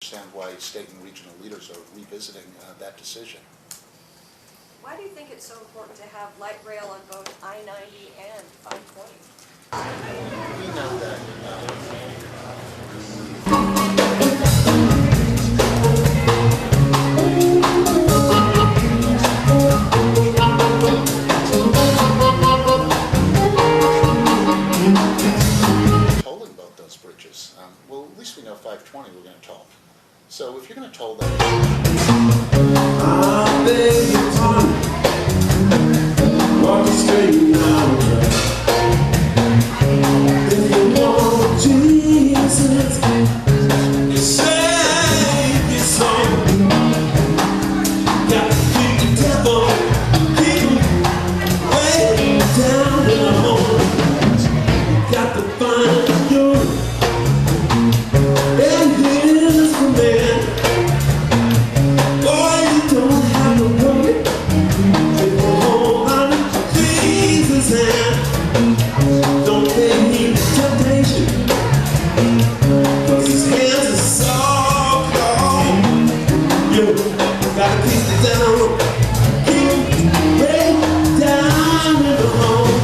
understand why state and regional leaders are revisiting that decision. Why do you think it's so important to have light rail on both I-90 and 520? We know that tolling both those bridges. Well, at least we know 520 we're going to toll. So if you're going to toll that, I beg your pardon, walking straight now. If you want Jesus, you save your soul. Got to keep the devil, keep him way down in the hole. Got to find you, and here's the man. Boy, you don't have to worry. If you hold on to Jesus' hand, don't pay him temptation, 'cause his hands are so cold. You gotta keep it down, keep it way down in the hole.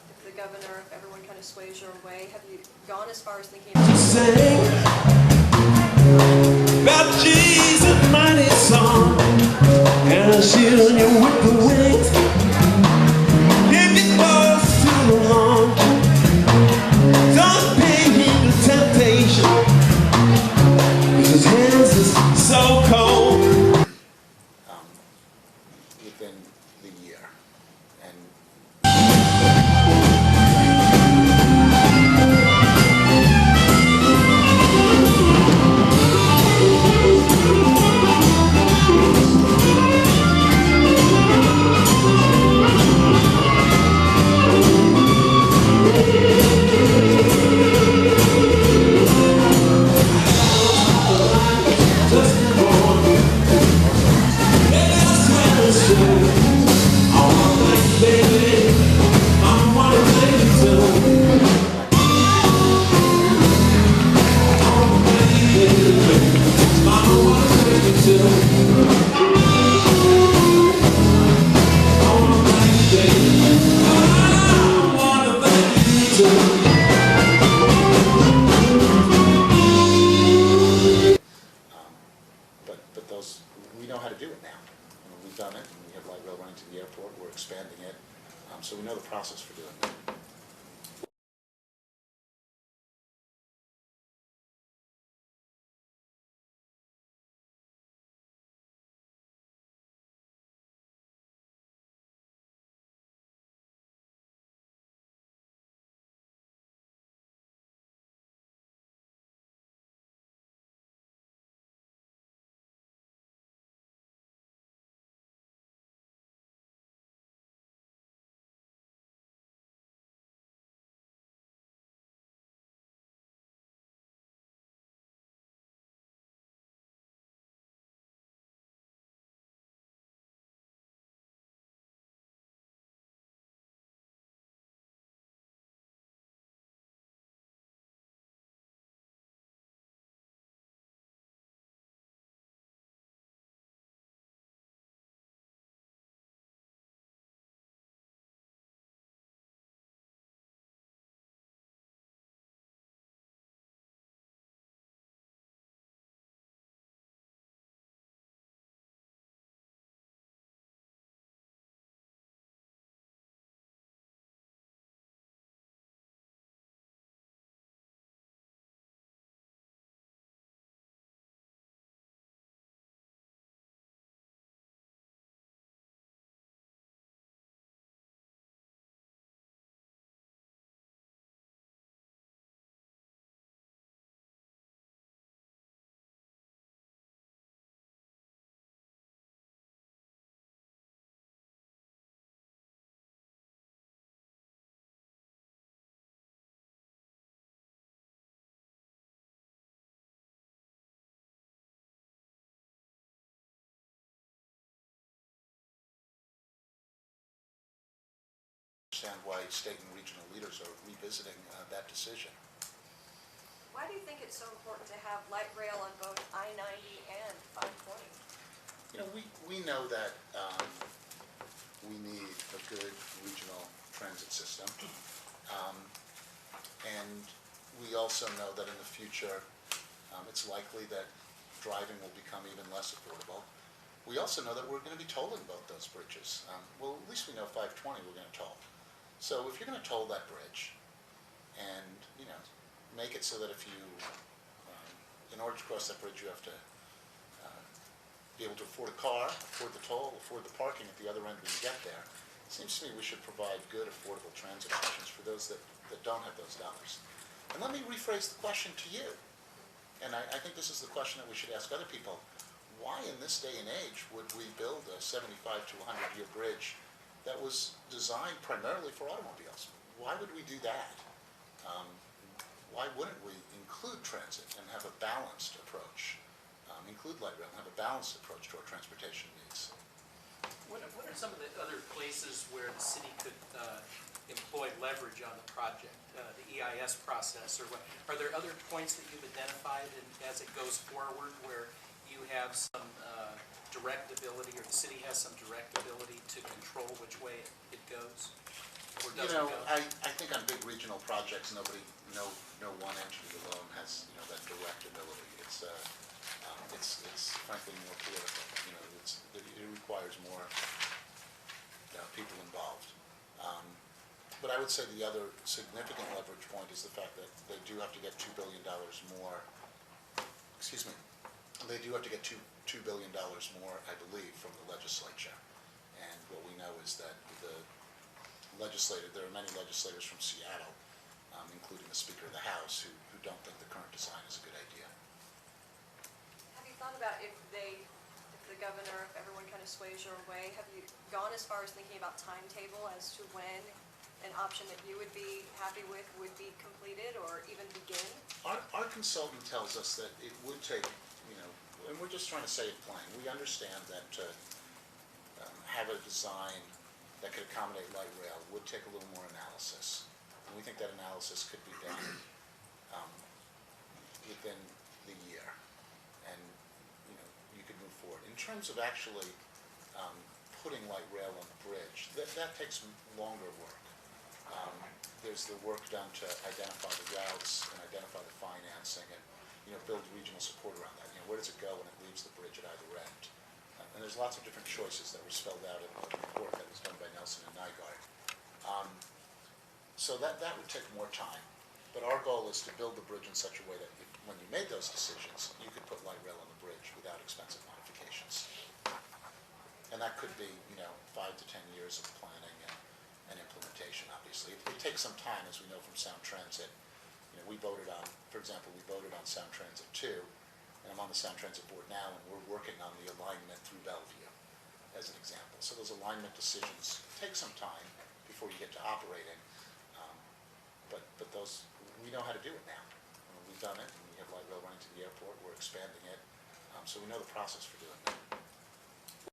If the governor, if everyone kind of sways your way, have you gone as far as thinking Sing about Jesus' mighty song, and I'll shield you with the wings. If it goes too long, don't pay him to temptation, 'cause his hands is so cold. within the year. And Just come on, let us swim the stream. I wanna thank you, baby. I wanna thank you too. I wanna thank you, baby. I wanna thank you too. I wanna thank you, baby. I wanna thank you too. but those, we know how to do it now. We've done it, and we have light rail running to the airport. We're expanding it, so we know the process for doing that. understand why state and regional leaders are revisiting that decision. Why do you think it's so important to have light rail on both I-90 and 520? You know, we know that we need a good regional transit system. And we also know that in the future, it's likely that driving will become even less affordable. We also know that we're going to be tolling both those bridges. Well, at least we know 520 we're going to toll. So if you're going to toll that bridge and, you know, make it so that if you, in order to cross that bridge, you have to be able to afford a car, afford the toll, afford the parking at the other end when you get there. It seems to me we should provide good, affordable transit options for those that don't have those dollars. And let me rephrase the question to you. And I think this is the question that we should ask other people. Why in this day and age would we build a 75 to 100-year bridge that was designed primarily for automobiles? Why would we do that? Why wouldn't we include transit and have a balanced approach, include light rail and have a balanced approach to our transportation needs? What are some of the other places where the city could employ leverage on the project, the EIS process, or what? Are there other points that you've identified as it goes forward where you have some direct ability, or the city has some direct ability to control which way it goes, or doesn't go? I think on big regional projects, no one entity alone has, that direct ability. It's frankly more political. It requires more people involved. But I would say the other significant leverage point is the fact that they do have to get $2 billion more. Excuse me. They do have to get $2 billion more, I believe, from the legislature. And what we know is that there are many legislators from Seattle, including the Speaker of the House, who don't think the current design is a good idea. Have you thought about if the governor, if everyone kind of sways your way, have you gone as far as thinking about timetable as to when an option that you would be happy with would be completed or even begin? Our consultant tells us that it would take, and we're just trying to say it plain. We understand that to have a design that could accommodate light rail would take a little more analysis. And we think that analysis could be done within the year. And, you could move forward. In terms of actually putting light rail on the bridge, that takes longer work. There's the work done to identify the routes and identify the financing and, build regional support around that. Where does it go when it leaves the bridge at either end? And there's lots of different choices that were spelled out in the report that was done by Nelson and Nygaard. So that would take more time. But our goal is to build the bridge in such a way that when you made those decisions, you could put light rail on the bridge without expensive modifications. And that could be, 5 to 10 years of planning and implementation, obviously. It takes some time, as we know from Sound Transit. We voted on, for example, Sound Transit 2, and I'm on the Sound Transit board now, and we're working on the alignment through Bellevue, as an example. So those alignment decisions take some time before you get to operating, but those, we know how to do it now. We've done it, and we have light rail running to the airport, we're expanding it, so we know the process for doing that.